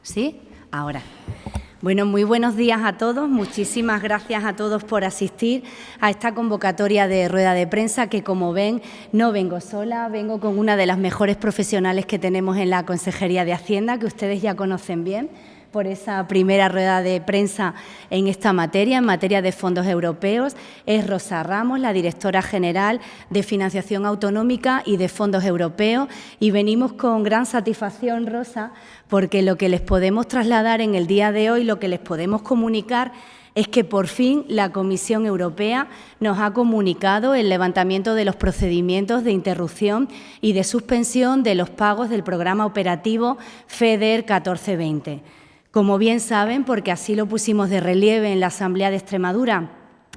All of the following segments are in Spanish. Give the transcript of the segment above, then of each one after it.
¿Sí? Ahora. Bueno, muy buenos días a todos. Muchísimas gracias a todos por asistir a esta convocatoria de rueda de prensa que, como ven, no vengo sola, vengo con una de las mejores profesionales que tenemos en la Consejería de Hacienda, que ustedes ya conocen bien, por esa primera rueda de prensa en esta materia, en materia de fondos europeos. Es Rosa Ramos, la directora general de Financiación Autonómica y de Fondos Europeos, y venimos con gran satisfacción, Rosa, porque lo que les podemos trasladar en el día de hoy, lo que les podemos comunicar es que por fin la Comisión Europea nos ha comunicado el levantamiento de los procedimientos de interrupción y de suspensión de los pagos del programa operativo FEDER 1420. Como bien saben, porque así lo pusimos de relieve en la Asamblea de Extremadura,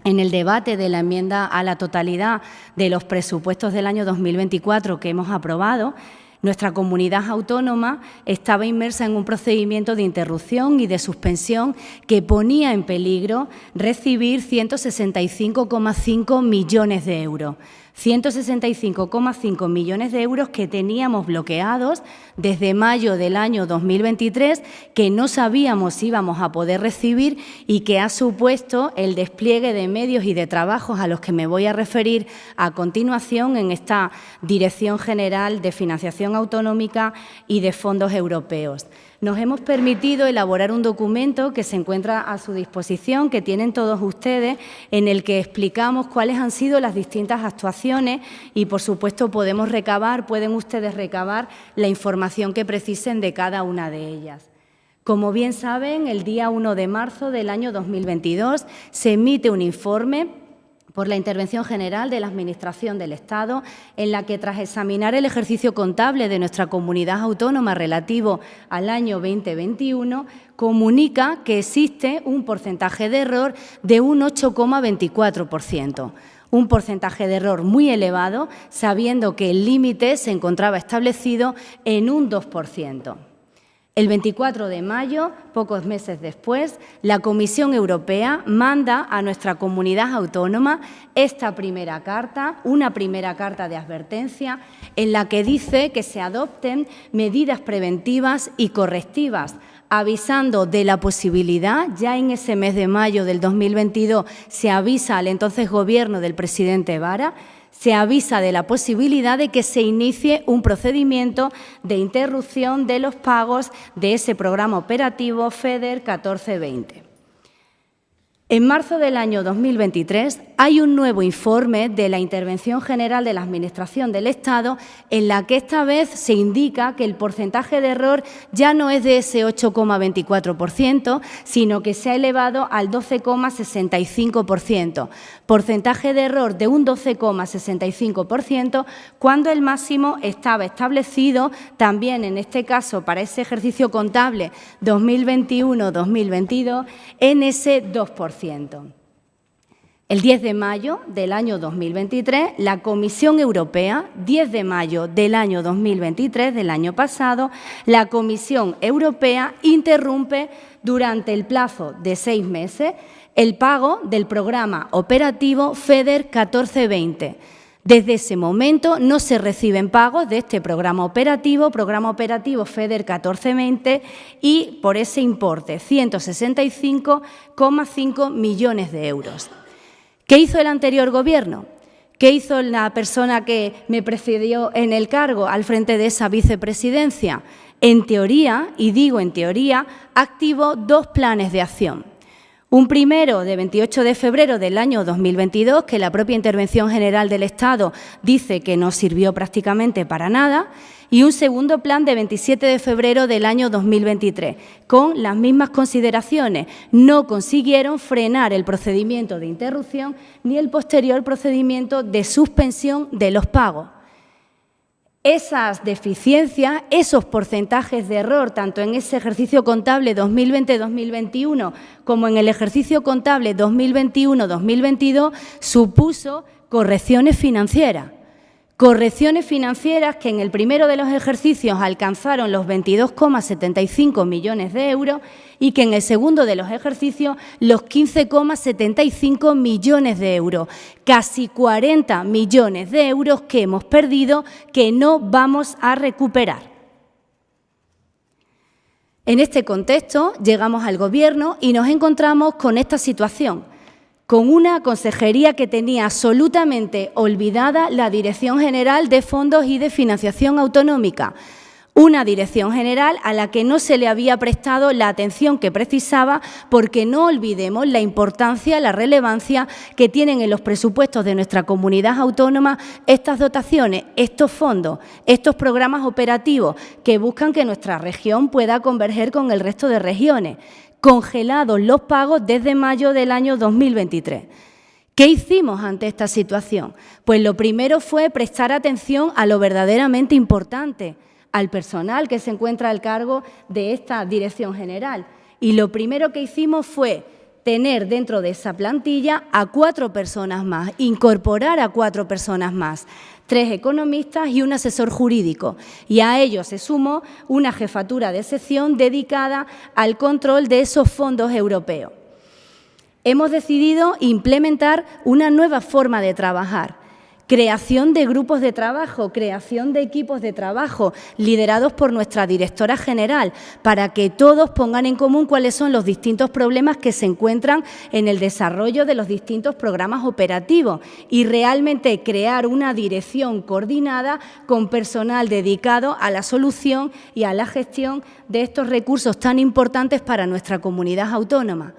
en el debate de la enmienda a la totalidad de los presupuestos del año 2024 que hemos aprobado, nuestra comunidad autónoma estaba inmersa en un procedimiento de interrupción y de suspensión que ponía en peligro recibir 165,5 millones de euros. 165,5 millones de euros que teníamos bloqueados desde mayo del año 2023, que no sabíamos si íbamos a poder recibir y que ha supuesto el despliegue de medios y de trabajos a los que me voy a referir a continuación en esta Dirección General de Financiación Autonómica y de Fondos Europeos. Nos hemos permitido elaborar un documento que se encuentra a su disposición, que tienen todos ustedes, en el que explicamos cuáles han sido las distintas actuaciones y, por supuesto, pueden ustedes recabar la información que precisen de cada una de ellas. Como bien saben, el día 1 de marzo del año 2022 se emite un informe por la Intervención General de la Administración del Estado, en la que, tras examinar el ejercicio contable de nuestra comunidad autónoma relativo al año 2021, comunica que existe un porcentaje de error de un 8,24%. Un porcentaje de error muy elevado, sabiendo que el límite se encontraba establecido en un 2%. El 24 de mayo, pocos meses después, la Comisión Europea manda a nuestra comunidad autónoma esta primera carta, una primera carta de advertencia, en la que dice que se adopten medidas preventivas y correctivas, avisando de la posibilidad, ya en ese mes de mayo del 2022 se avisa al entonces Gobierno del presidente Vara, se avisa de la posibilidad de que se inicie un procedimiento de interrupción de los pagos de ese programa operativo FEDER 1420. En marzo del año 2023 hay un nuevo informe de la Intervención General de la Administración del Estado en la que esta vez se indica que el porcentaje de error ya no es de ese 8,24%, sino que se ha elevado al 12,65%. Porcentaje de error de un 12,65% cuando el máximo estaba establecido también en este caso para ese ejercicio contable 2021-2022 en ese 2%. El 10 de mayo del año 2023, la Comisión Europea, 10 de mayo del año 2023, del año pasado, la Comisión Europea interrumpe durante el plazo de 6 meses el pago del programa operativo FEDER 1420. Desde ese momento no se reciben pagos de este programa operativo FEDER 1420 y por ese importe, 165,5 millones de euros. ¿Qué hizo el anterior Gobierno? ¿Qué hizo la persona que me precedió en el cargo al frente de esa vicepresidencia? En teoría, y digo en teoría, activó 2 planes de acción. Un primero de 28 de febrero del año 2022, que la propia Intervención General del Estado dice que no sirvió prácticamente para nada, y un segundo plan de 27 de febrero del año 2023, con las mismas consideraciones. No consiguieron frenar el procedimiento de interrupción ni el posterior procedimiento de suspensión de los pagos. Esas deficiencias, esos porcentajes de error, tanto en ese ejercicio contable 2020-2021 como en el ejercicio contable 2021-2022, supuso correcciones financieras. Correcciones financieras que en el primero de los ejercicios alcanzaron los 22,75 millones de euros y que en el segundo de los ejercicios los 15,75 millones de euros. Casi 40 millones de euros que hemos perdido, que no vamos a recuperar. En este contexto, llegamos al Gobierno y nos encontramos con esta situación, con una consejería que tenía absolutamente olvidada la Dirección General de Fondos y de Financiación Autonómica, una dirección general a la que no se le había prestado la atención que precisaba, porque no olvidemos la importancia, la relevancia que tienen en los presupuestos de nuestra comunidad autónoma estas dotaciones, estos fondos, estos programas operativos que buscan que nuestra región pueda converger con el resto de regiones. Congelados los pagos desde mayo del año 2023. ¿Qué hicimos ante esta situación? Pues lo primero fue prestar atención a lo verdaderamente importante, al personal que se encuentra al cargo de esta Dirección General. Y lo primero que hicimos fue tener dentro de esa plantilla a 4 personas más, incorporar a 4 personas más, 3 economistas y un asesor jurídico. Y a ello se sumó una jefatura de sección dedicada al control de esos fondos europeos. Hemos decidido implementar una nueva forma de trabajar. Creación de grupos de trabajo, creación de equipos de trabajo liderados por nuestra directora general para que todos pongan en común cuáles son los distintos problemas que se encuentran en el desarrollo de los distintos programas operativos y realmente crear una dirección coordinada con personal dedicado a la solución y a la gestión de estos recursos tan importantes para nuestra comunidad autónoma.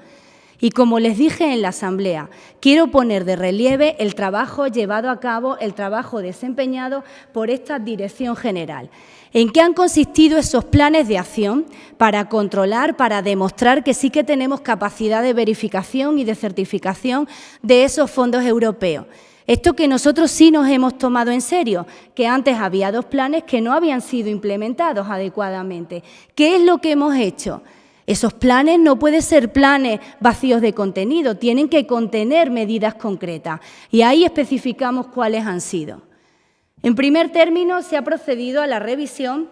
Y como les dije en la Asamblea, quiero poner de relieve el trabajo llevado a cabo, el trabajo desempeñado por esta Dirección General. ¿En qué han consistido esos planes de acción para controlar, para demostrar que sí que tenemos capacidad de verificación y de certificación de esos fondos europeos? Esto que nosotros sí nos hemos tomado en serio, que antes había 2 planes que no habían sido implementados adecuadamente. ¿Qué es lo que hemos hecho? Esos planes no pueden ser planes vacíos de contenido, tienen que contener medidas concretas y ahí especificamos cuáles han sido. En primer término, se ha procedido a la revisión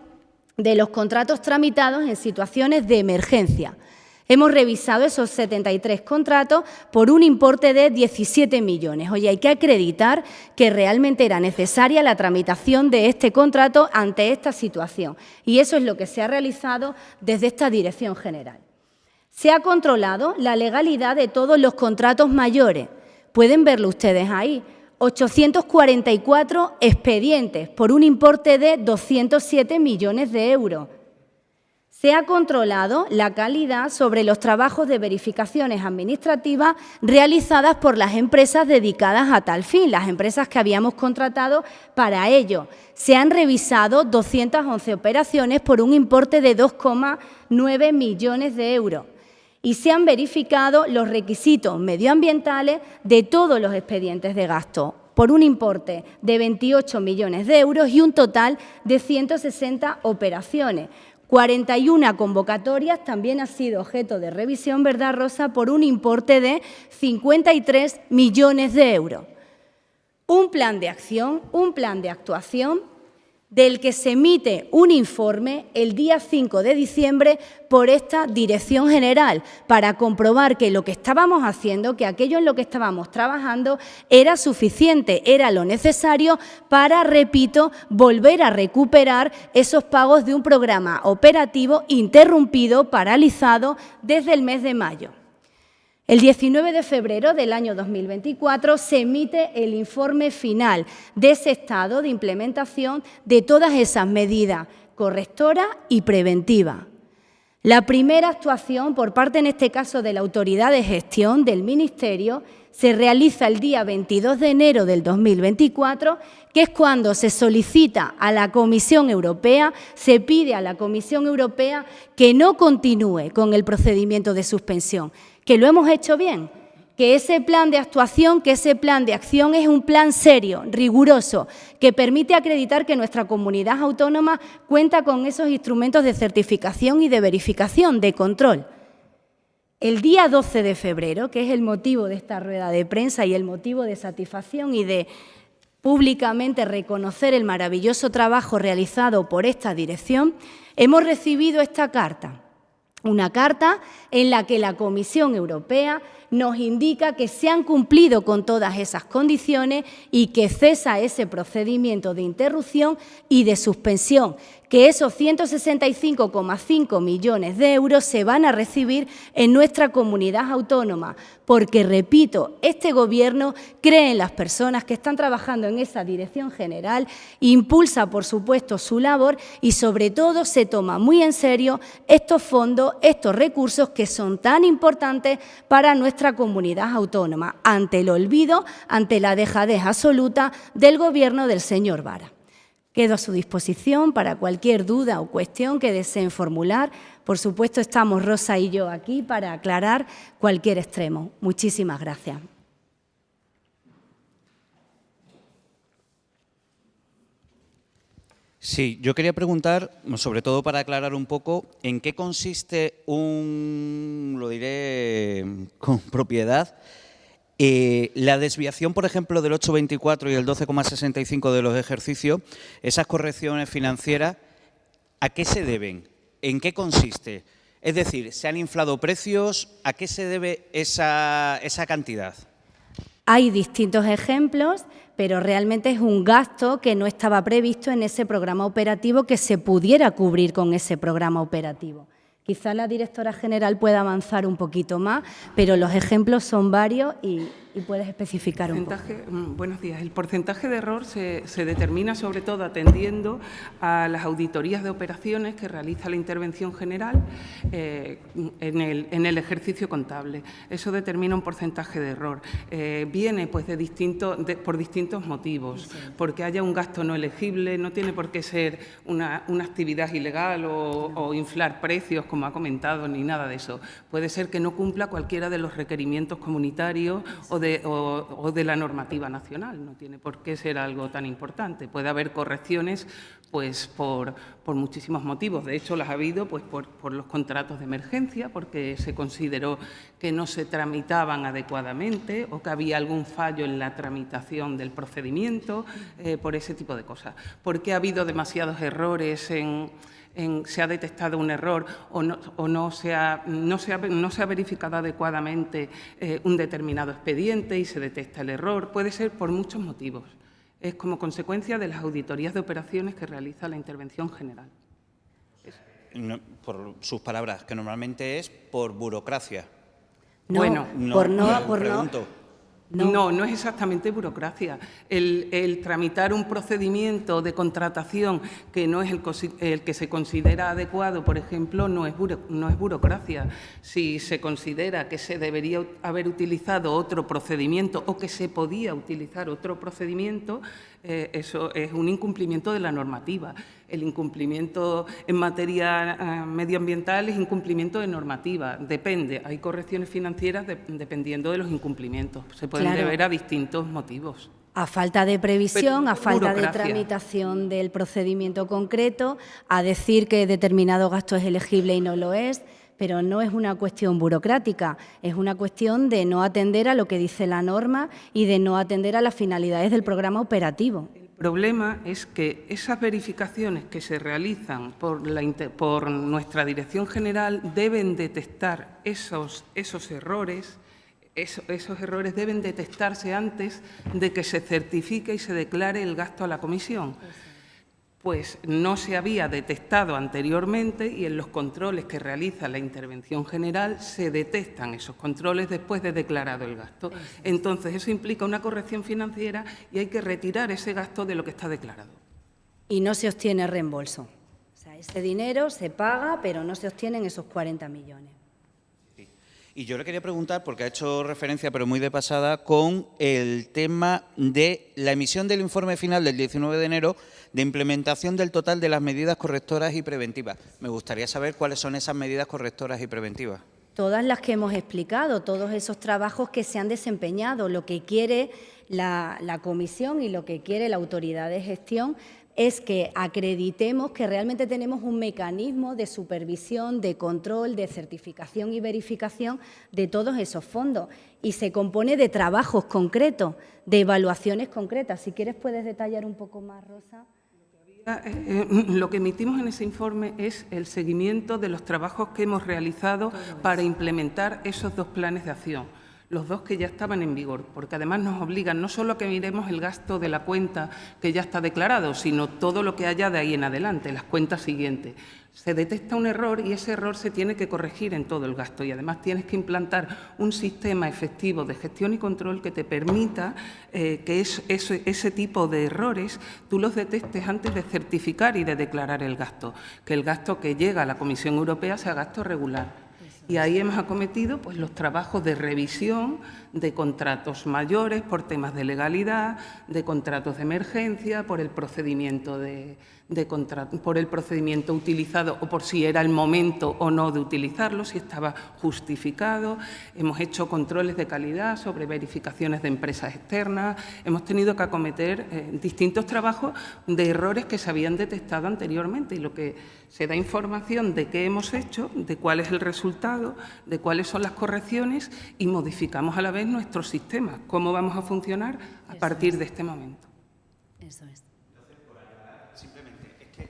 de los contratos tramitados en situaciones de emergencia. Hemos revisado esos 73 contratos por un importe de 17 millones. Oye, hay que acreditar que realmente era necesaria la tramitación de este contrato ante esta situación. Y eso es lo que se ha realizado desde esta Dirección General. Se ha controlado la legalidad de todos los contratos mayores. Pueden verlo ustedes ahí. 844 expedientes por un importe de 207 millones de euros. Se ha controlado la calidad sobre los trabajos de verificaciones administrativas realizadas por las empresas dedicadas a tal fin, las empresas que habíamos contratado para ello. Se han revisado 211 operaciones por un importe de 2,9 millones de euros y se han verificado los requisitos medioambientales de todos los expedientes de gasto por un importe de 28 millones de euros y un total de 160 operaciones. 41 convocatorias también han sido objeto de revisión, ¿verdad, Rosa?, por un importe de 53 millones de euros. Un plan de acción, un plan de actuación del que se emite un informe el día 5 de diciembre por esta Dirección General para comprobar que lo que estábamos haciendo, que aquello en lo que estábamos trabajando era suficiente, era lo necesario para, repito, volver a recuperar esos pagos de un programa operativo interrumpido, paralizado desde el mes de mayo. El 19 de febrero del año 2024 se emite el informe final de ese estado de implementación de todas esas medidas correctoras y preventivas. La primera actuación por parte, en este caso, de la Autoridad de Gestión del Ministerio se realiza el día 22 de enero del 2024, que es cuando se solicita a la Comisión Europea, se pide a la Comisión Europea que no continúe con el procedimiento de suspensión, que lo hemos hecho bien, que ese plan de actuación, que ese plan de acción es un plan serio, riguroso, que permite acreditar que nuestra comunidad autónoma cuenta con esos instrumentos de certificación y de verificación, de control. El día 12 de febrero, que es el motivo de esta rueda de prensa y el motivo de satisfacción y de públicamente reconocer el maravilloso trabajo realizado por esta dirección, hemos recibido esta carta. Una carta en la que la Comisión Europea nos indica que se han cumplido con todas esas condiciones y que cesa ese procedimiento de interrupción y de suspensión, que esos 165,5 millones de euros se van a recibir en nuestra comunidad autónoma, porque, repito, este Gobierno cree en las personas que están trabajando en esa dirección general, impulsa, por supuesto, su labor y, sobre todo, se toma muy en serio estos fondos, estos recursos que son tan importantes para nuestra comunidad autónoma, ante el olvido, ante la dejadez absoluta del Gobierno del señor Vara. Quedo a su disposición para cualquier duda o cuestión que deseen formular. Por supuesto, estamos Rosa y yo aquí para aclarar cualquier extremo. Muchísimas gracias. Sí, yo quería preguntar, sobre todo para aclarar un poco, en qué consiste lo diré con propiedad, la desviación, por ejemplo, del 8,24 y el 12,65 de los ejercicios, esas correcciones financieras, ¿a qué se deben? ¿En qué consiste? Es decir, ¿se han inflado precios? ¿A qué se debe esa cantidad? Hay distintos ejemplos, pero realmente es un gasto que no estaba previsto en ese programa operativo que se pudiera cubrir con ese programa operativo. Quizá la directora general pueda avanzar un poquito más, pero los ejemplos son varios y puedes especificar un poco. Buenos días. El porcentaje de error se determina sobre todo atendiendo a las auditorías de operaciones que realiza la intervención general en el ejercicio contable. Eso determina un porcentaje de error. Viene pues, por distintos motivos, porque haya un gasto no elegible, no tiene por qué ser una actividad ilegal o inflar precios, como ha comentado, ni nada de eso. Puede ser que no cumpla cualquiera de los requerimientos comunitarios o de la normativa nacional. No tiene por qué ser algo tan importante. Puede haber correcciones pues, por muchísimos motivos. De hecho, las ha habido pues, por los contratos de emergencia, porque se consideró que no se tramitaban adecuadamente o que había algún fallo en la tramitación del procedimiento, por ese tipo de cosas. Porque ha habido demasiados errores se ha detectado un error o no se ha verificado adecuadamente un determinado expediente y se detecta el error. Puede ser por muchos motivos. Es como consecuencia de las auditorías de operaciones que realiza la intervención general. No, por sus palabras, que normalmente es por burocracia. No, bueno, No es exactamente burocracia. El tramitar un procedimiento de contratación que no es el que se considera adecuado, por ejemplo, no es burocracia. Si se considera que se debería haber utilizado otro procedimiento o que se podía utilizar otro procedimiento, eso es un incumplimiento de la normativa. El incumplimiento en materia medioambiental es incumplimiento de normativa. Depende, hay correcciones financieras dependiendo de los incumplimientos. Se pueden deber a distintos motivos. A falta de previsión, a falta de tramitación del procedimiento concreto, a decir que determinado gasto es elegible y no lo es, pero no es una cuestión burocrática, es una cuestión de no atender a lo que dice la norma y de no atender a las finalidades del programa operativo. El problema es que esas verificaciones que se realizan por nuestra Dirección General deben detectar esos errores. Esos errores deben detectarse antes de que se certifique y se declare el gasto a la comisión. Pues no se había detectado anteriormente y en los controles que realiza la Intervención General se detectan esos controles después de declarado el gasto. Entonces, eso implica una corrección financiera y hay que retirar ese gasto de lo que está declarado. Y no se obtiene reembolso. O sea, ese dinero se paga, pero no se obtienen esos 40 millones. Y yo le quería preguntar, porque ha hecho referencia, pero muy de pasada, con el tema de la emisión del informe final del 19 de enero de implementación del total de las medidas correctoras y preventivas. Me gustaría saber cuáles son esas medidas correctoras y preventivas. Todas las que hemos explicado, todos esos trabajos que se han desempeñado, lo que quiere la comisión y lo que quiere la autoridad de gestión es que acreditemos que realmente tenemos un mecanismo de supervisión, de control, de certificación y verificación de todos esos fondos. Y se compone de trabajos concretos, de evaluaciones concretas. Si quieres, puedes detallar un poco más, Rosa. Lo que emitimos en ese informe es el seguimiento de los trabajos que hemos realizado para implementar esos dos planes de acción. los dos que ya estaban en vigor, porque además nos obligan no solo a que miremos el gasto de la cuenta que ya está declarado, sino todo lo que haya de ahí en adelante, las cuentas siguientes. Se detecta un error y ese error se tiene que corregir en todo el gasto y además tienes que implantar un sistema efectivo de gestión y control que te permita que ese tipo de errores tú los detectes antes de certificar y de declarar el gasto, que el gasto que llega a la Comisión Europea sea gasto regular. Y ahí hemos acometido pues, los trabajos de revisión de contratos mayores por temas de legalidad, de contratos de emergencia, por el procedimiento por el procedimiento utilizado o por si era el momento o no de utilizarlo, si estaba justificado. Hemos hecho controles de calidad sobre verificaciones de empresas externas. Hemos tenido que acometer distintos trabajos de errores que se habían detectado anteriormente y lo que se da información de qué hemos hecho, de cuál es el resultado, de cuáles son las correcciones y modificamos a la vez nuestro sistema, cómo vamos a funcionar a partir de este momento. Eso es. Simplemente, es que,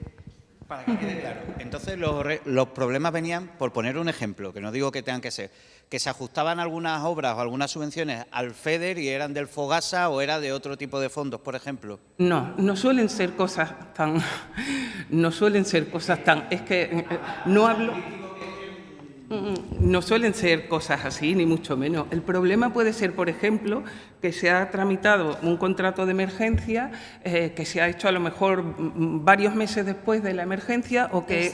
para que quede claro, entonces los problemas venían, por poner un ejemplo, que no digo que tengan que ser, que se ajustaban algunas obras o algunas subvenciones al FEDER y eran del FOGASA o era de otro tipo de fondos, por ejemplo. No suelen ser cosas tan... Es que no hablo... No suelen ser cosas así, ni mucho menos. El problema puede ser, por ejemplo, que se ha tramitado un contrato de emergencia que se ha hecho a lo mejor varios meses después de la emergencia o que...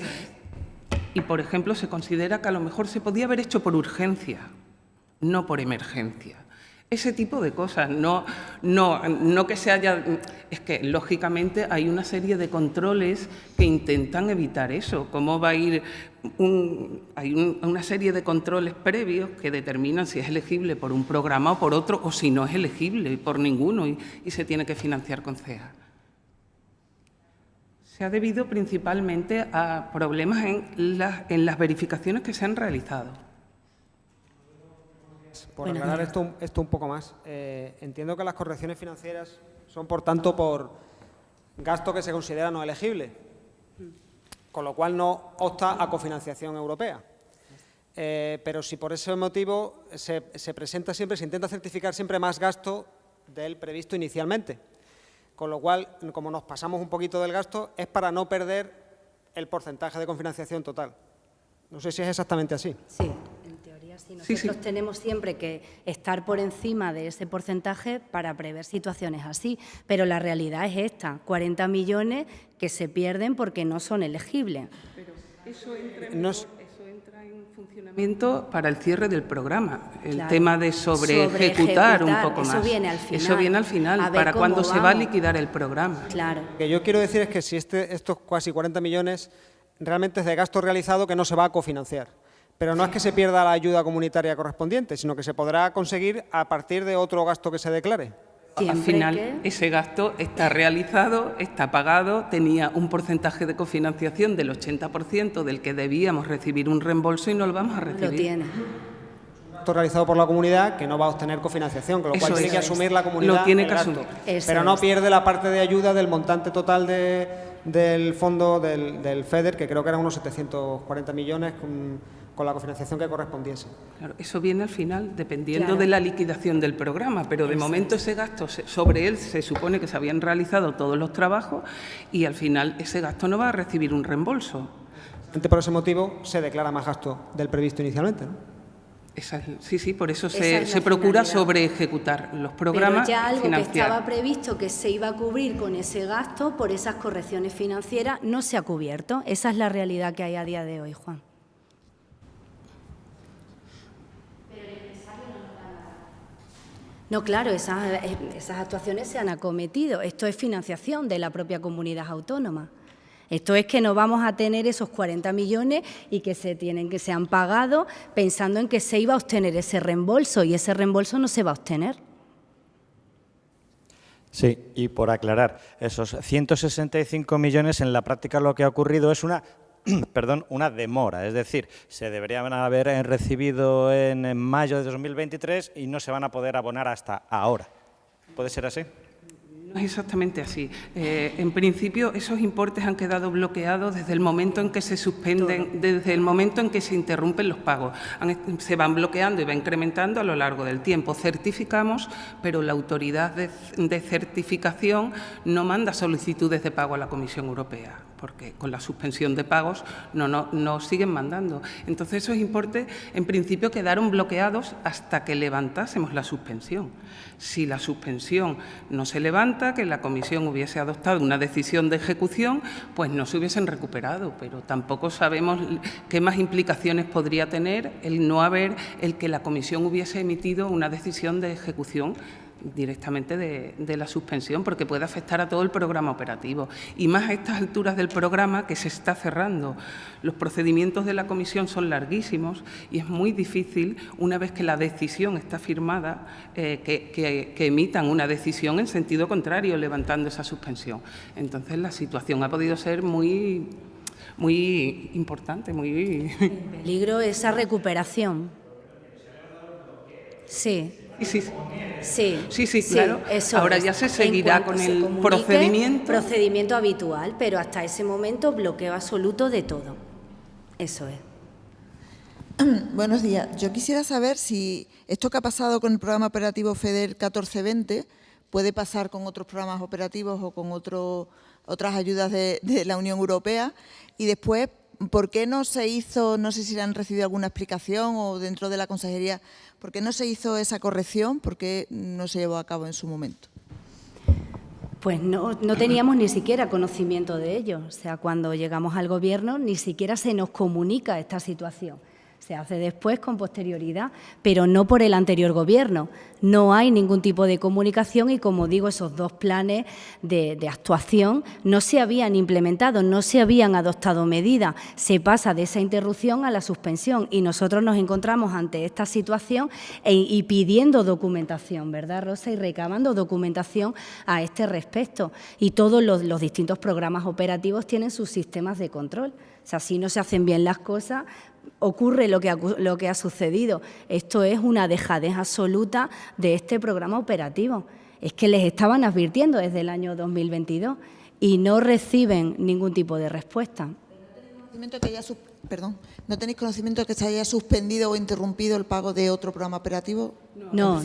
Y, por ejemplo, se considera que a lo mejor se podía haber hecho por urgencia, no por emergencia. Ese tipo de cosas, no que se haya... Es que, lógicamente, hay una serie de controles que intentan evitar eso. ¿Cómo va a ir...? Hay una serie de controles previos que determinan si es elegible por un programa o por otro, o si no es elegible por ninguno y se tiene que financiar con CEA. Se ha debido principalmente a problemas en las verificaciones que se han realizado. Por aclarar esto un poco más, entiendo que las correcciones financieras son, por tanto, por gasto que se considera no elegible, con lo cual no opta a cofinanciación europea. Pero si por ese motivo se presenta siempre, se intenta certificar siempre más gasto del previsto inicialmente, con lo cual, como nos pasamos un poquito del gasto, es para no perder el porcentaje de cofinanciación total. No sé si es exactamente así. Sí. Sí, nosotros tenemos siempre que estar por encima de ese porcentaje para prever situaciones así, pero la realidad es esta, 40 millones que se pierden porque no son elegibles. Pero eso entra en funcionamiento para el cierre del programa, el tema de sobre ejecutar un poco más. Eso viene al final, para cuando se va a liquidar el programa. Claro. Lo que yo quiero decir es que si estos casi 40 millones realmente es de gasto realizado que no se va a cofinanciar. Pero no es que se pierda la ayuda comunitaria correspondiente, sino que se podrá conseguir a partir de otro gasto que se declare. Al final, ese gasto está realizado, está pagado, tenía un porcentaje de cofinanciación del 80% del que debíamos recibir un reembolso y no lo vamos a recibir. Lo tiene. Gasto realizado por la comunidad que no va a obtener cofinanciación, con lo cual tiene que asumir la comunidad lo tiene el que gasto. asumir. Pero no pierde la parte de ayuda del montante total del fondo del FEDER, que creo que eran unos 740 millones con la cofinanciación que correspondiese. Claro, eso viene al final, dependiendo de la liquidación del programa, pero de momento ese gasto, sobre él se supone que se habían realizado todos los trabajos y al final ese gasto no va a recibir un reembolso. Por ese motivo se declara más gasto del previsto inicialmente, ¿no? Sí, por eso se procura sobre ejecutar los programas. Pero ya algo financiar. que estaba previsto que se iba a cubrir con ese gasto por esas correcciones financieras no se ha cubierto. Esa es la realidad que hay a día de hoy, Juan. No, claro, esas actuaciones se han acometido. Esto es financiación de la propia comunidad autónoma. Esto es que no vamos a tener esos 40 millones y que se han pagado pensando en que se iba a obtener ese reembolso y ese reembolso no se va a obtener. Sí, y por aclarar, esos 165 millones en la práctica lo que ha ocurrido es una demora, es decir, se deberían haber recibido en mayo de 2023 y no se van a poder abonar hasta ahora. ¿Puede ser así? No es exactamente así. En principio, esos importes han quedado bloqueados desde el momento en que se suspenden, desde el momento en que se interrumpen los pagos. Se van bloqueando y va incrementando a lo largo del tiempo. Certificamos, pero la autoridad de certificación no manda solicitudes de pago a la Comisión Europea, porque con la suspensión de pagos no siguen mandando. Entonces, esos importes, en principio, quedaron bloqueados hasta que levantásemos la suspensión. Si la suspensión no se levanta, que la Comisión hubiese adoptado una decisión de ejecución, pues no se hubiesen recuperado, pero tampoco sabemos qué más implicaciones podría tener el que la Comisión hubiese emitido una decisión de ejecución directamente de la suspensión, porque puede afectar a todo el programa operativo. Y más a estas alturas del programa, que se está cerrando. Los procedimientos de la Comisión son larguísimos y es muy difícil, una vez que la decisión está firmada, que emitan una decisión en sentido contrario, levantando esa suspensión. Entonces, la situación ha podido ser muy importante, muy... En peligro esa recuperación. Sí. Sí, claro. Eso ahora es. Ya se seguirá con el procedimiento habitual, pero hasta ese momento bloqueo absoluto de todo. Eso es. Buenos días. Yo quisiera saber si esto que ha pasado con el programa operativo FEDER 1420 puede pasar con otros programas operativos o con otras ayudas de la Unión Europea. Y después, ¿por qué no se hizo, no sé si han recibido alguna explicación o dentro de la consejería, por qué no se hizo esa corrección? ¿Por qué no se llevó a cabo en su momento? Pues no teníamos ni siquiera conocimiento de ello. O sea, cuando llegamos al Gobierno ni siquiera se nos comunica esta situación. Se hace después con posterioridad, pero no por el anterior Gobierno. No hay ningún tipo de comunicación y, como digo, esos dos planes de actuación no se habían implementado, no se habían adoptado medidas. Se pasa de esa interrupción a la suspensión y nosotros nos encontramos ante esta situación y pidiendo documentación, ¿verdad, Rosa? Y recabando documentación a este respecto. Y todos los distintos programas operativos tienen sus sistemas de control. O sea, si no se hacen bien las cosas, ocurre lo que ha sucedido. Esto es una dejadez absoluta de este programa operativo. Es que les estaban advirtiendo desde el año 2022 y no reciben ningún tipo de respuesta. ¿No tenéis conocimiento de que se haya suspendido o interrumpido el pago de otro programa operativo? No.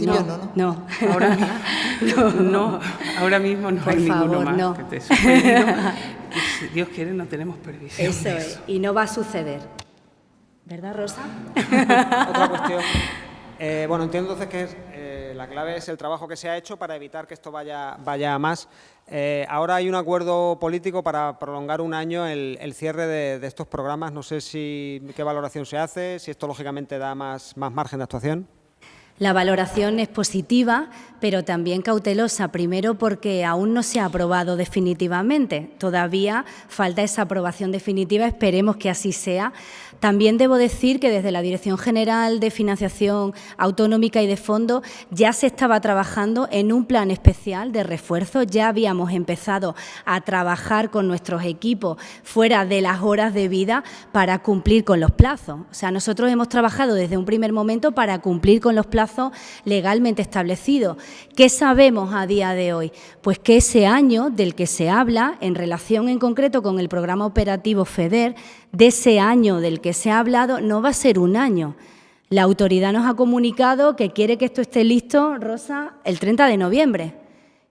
Ahora mismo no hay ninguno más que esté suspendido. Y si Dios quiere, no tenemos previsión. Eso es, y no va a suceder. ¿Verdad, Rosa? Otra cuestión. Bueno, entiendo entonces que la clave es el trabajo que se ha hecho para evitar que esto vaya a más. Ahora hay un acuerdo político para prolongar un año el cierre de estos programas. No sé qué valoración se hace, si esto lógicamente da más margen de actuación. La valoración es positiva, pero también cautelosa. Primero, porque aún no se ha aprobado definitivamente. Todavía falta esa aprobación definitiva. Esperemos que así sea. También debo decir que desde la Dirección General de Financiación Autonómica y de Fondo ya se estaba trabajando en un plan especial de refuerzo. Ya habíamos empezado a trabajar con nuestros equipos fuera de las horas de vida para cumplir con los plazos. O sea, nosotros hemos trabajado desde un primer momento para cumplir con los plazos legalmente establecidos. ¿Qué sabemos a día de hoy? Pues que ese año del que se habla, en relación en concreto con el programa operativo FEDER, de ese año del que se ha hablado, no va a ser un año. La autoridad nos ha comunicado que quiere que esto esté listo, Rosa, el 30 de noviembre,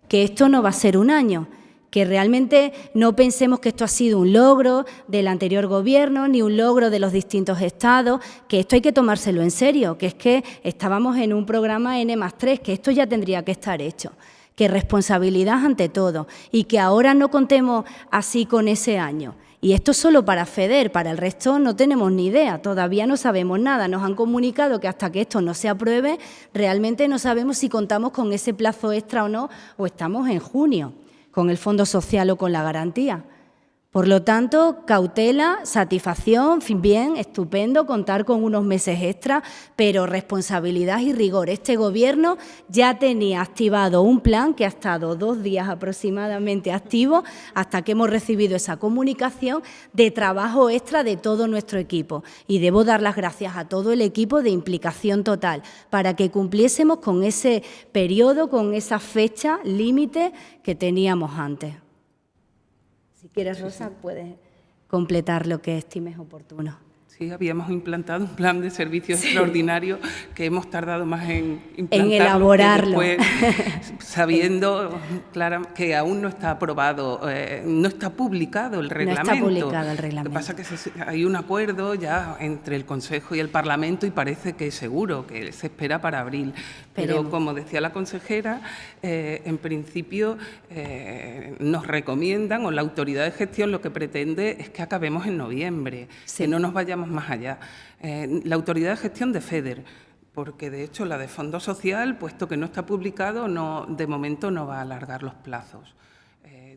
que esto no va a ser un año. Que realmente no pensemos que esto ha sido un logro del anterior Gobierno ni un logro de los distintos estados, que esto hay que tomárselo en serio, que es que estábamos en un programa N+3, que esto ya tendría que estar hecho, que responsabilidad ante todo y que ahora no contemos así con ese año. Y esto solo para FEDER, para el resto no tenemos ni idea, todavía no sabemos nada. Nos han comunicado que hasta que esto no se apruebe, realmente no sabemos si contamos con ese plazo extra o no, o estamos en junio, con el Fondo Social o con la garantía. Por lo tanto, cautela, satisfacción, bien, estupendo, contar con unos meses extra, pero responsabilidad y rigor. Este Gobierno ya tenía activado un plan que ha estado 2 días aproximadamente activo hasta que hemos recibido esa comunicación de trabajo extra de todo nuestro equipo. Y debo dar las gracias a todo el equipo de implicación total para que cumpliésemos con ese periodo, con esa fecha límite que teníamos antes. Si quieres, Rosa, puedes completar lo que estimes oportuno. Sí, habíamos implantado un plan de servicios extraordinario que hemos tardado más en implantarlo. En elaborarlo. Que después, sabiendo que aún no está aprobado, no está publicado el reglamento. No está publicado el reglamento. Lo que pasa es que hay un acuerdo ya entre el Consejo y el Parlamento y parece que es seguro, que se espera para abril. Pero, como decía la consejera, en principio nos recomiendan, o la autoridad de gestión lo que pretende es que acabemos en noviembre, que no nos vayamos más allá. La autoridad de gestión de FEDER, porque de hecho la de Fondo Social, puesto que no está publicado, de momento no va a alargar los plazos.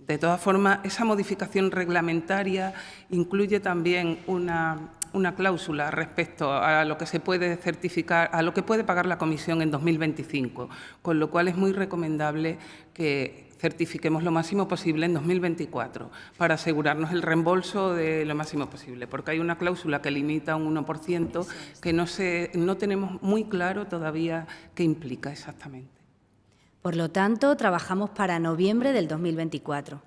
De todas formas, esa modificación reglamentaria incluye también una cláusula respecto a lo que se puede certificar, a lo que puede pagar la Comisión en 2025, con lo cual es muy recomendable que certifiquemos lo máximo posible en 2024 para asegurarnos el reembolso de lo máximo posible, porque hay una cláusula que limita a un 1% que no tenemos muy claro todavía qué implica exactamente. Por lo tanto, trabajamos para noviembre del 2024,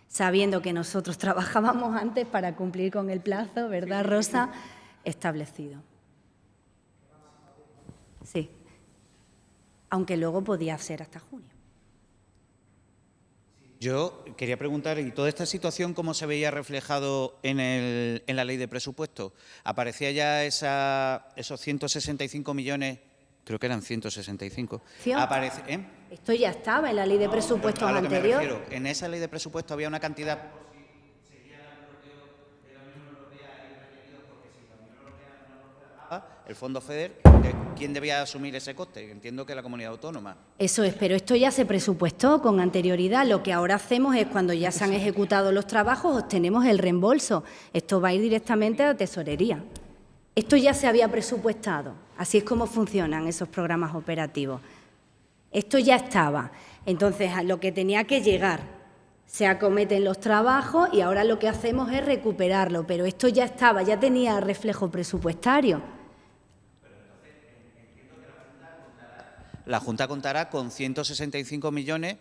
sabiendo que nosotros trabajábamos antes para cumplir con el plazo, ¿verdad, Rosa?, establecido. Sí, aunque luego podía ser hasta junio. Yo quería preguntar, ¿y toda esta situación cómo se veía reflejado en la ley de presupuestos? ¿Aparecía ya esos 165 millones? Creo que eran 165. Esto ya estaba en la ley de presupuestos a lo que anterior. me refiero, en esa ley de presupuestos había una cantidad... el Fondo FEDER, ¿quién debía asumir ese coste? Entiendo que la comunidad autónoma. Eso es, pero esto ya se presupuestó con anterioridad. Lo que ahora hacemos es, cuando ya se han ejecutado los trabajos, obtenemos el reembolso. Esto va a ir directamente a tesorería. Esto ya se había presupuestado. Así es como funcionan esos programas operativos. Esto ya estaba. Entonces, a lo que tenía que llegar, se acometen los trabajos y ahora lo que hacemos es recuperarlo. Pero esto ya estaba, ya tenía reflejo presupuestario. La Junta contará con 165 millones.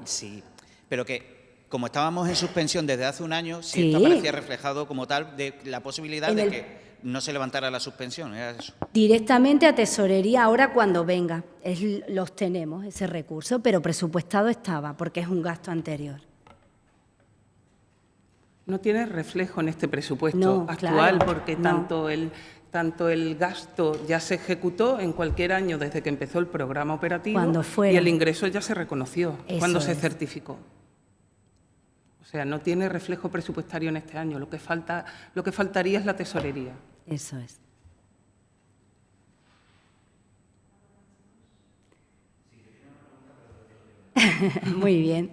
Sí, pero que como estábamos en suspensión desde hace un año, sí, esto aparecía reflejado como tal de la posibilidad de que no se levantara la suspensión. ¿Era eso? Directamente a tesorería ahora cuando venga. Los tenemos, ese recurso, pero presupuestado estaba porque es un gasto anterior. No tiene reflejo en este presupuesto actual, porque tanto el gasto ya se ejecutó en cualquier año desde que empezó el programa operativo y el ingreso ya se reconoció cuando se certificó. O sea, no tiene reflejo presupuestario en este año. Lo que faltaría es la tesorería. Eso es. Muy bien.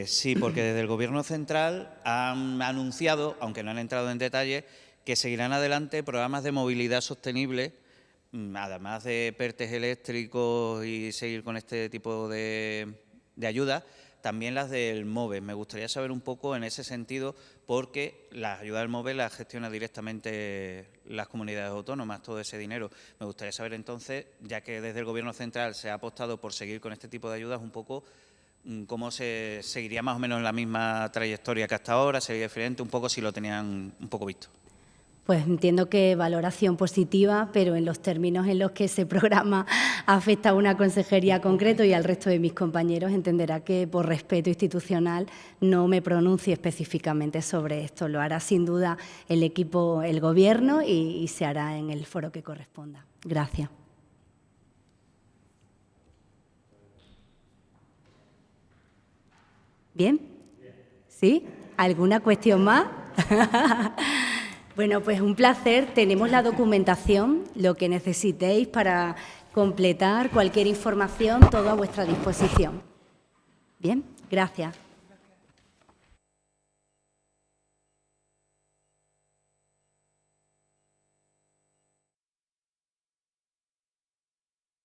Sí, porque desde el Gobierno central han anunciado, aunque no han entrado en detalle, que seguirán adelante programas de movilidad sostenible, además de PERTEs eléctricos y seguir con este tipo de ayudas, también las del MOVE. Me gustaría saber un poco en ese sentido, porque las ayudas del MOVE las gestiona directamente las comunidades autónomas, todo ese dinero. Me gustaría saber entonces, ya que desde el Gobierno central se ha apostado por seguir con este tipo de ayudas, un poco cómo se seguiría más o menos en la misma trayectoria que hasta ahora, sería diferente, un poco si lo tenían un poco visto. Pues entiendo que valoración positiva, pero en los términos en los que ese programa afecta a una consejería concreto y al resto de mis compañeros, entenderá que por respeto institucional no me pronuncie específicamente sobre esto. Lo hará sin duda el equipo, el Gobierno y se hará en el foro que corresponda. Gracias. ¿Bien? ¿Sí? ¿Alguna cuestión más? Bueno, pues un placer. Tenemos la documentación, lo que necesitéis para completar cualquier información, todo a vuestra disposición. Bien, gracias.